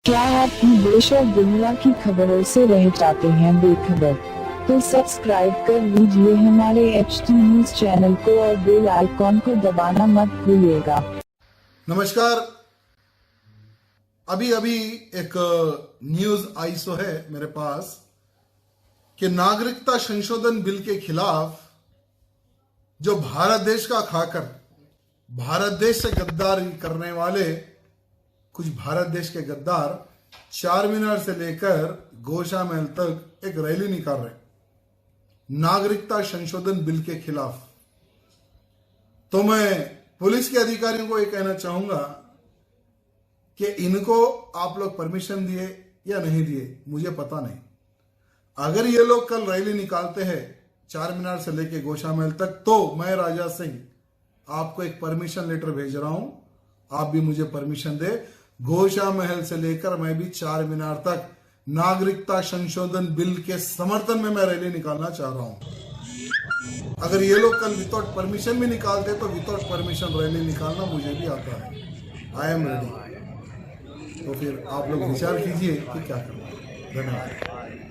क्या आप देश और दुनिया की खबरों से रह जाते हैं बेखबर? तो सब्सक्राइब कर लीजिए हमारे HT न्यूज चैनल को और बेल आइकॉन को दबाना मत भूलिएगा। नमस्कार। अभी अभी एक न्यूज आई सो है मेरे पास कि नागरिकता संशोधन बिल के खिलाफ जो भारत देश का खाकर भारत देश से गद्दारी करने वाले कुछ भारत देश के गद्दार चार मीनार से लेकर गोशा महल तक एक रैली निकाल रहे नागरिकता संशोधन बिल के खिलाफ। तो मैं पुलिस के अधिकारियों को ये कहना चाहूंगा कि इनको आप लोग परमिशन दिए या नहीं दिए मुझे पता नहीं। अगर ये लोग कल रैली निकालते हैं चार मीनार से लेकर गोशा महल तक तो मैं राजा सिंह आपको एक परमिशन लेटर भेज रहा हूं, आप भी मुझे परमिशन दे। गोशा महल से लेकर मैं भी चार मीनार तक नागरिकता संशोधन बिल के समर्थन में मैं रैली निकालना चाह रहा हूं। अगर ये लोग कल विदाउट परमिशन भी निकालते तो विदाउट परमिशन रैली निकालना मुझे भी आता है। I am ready. तो फिर आप लोग विचार कीजिए कि क्या करना है। धन्यवाद।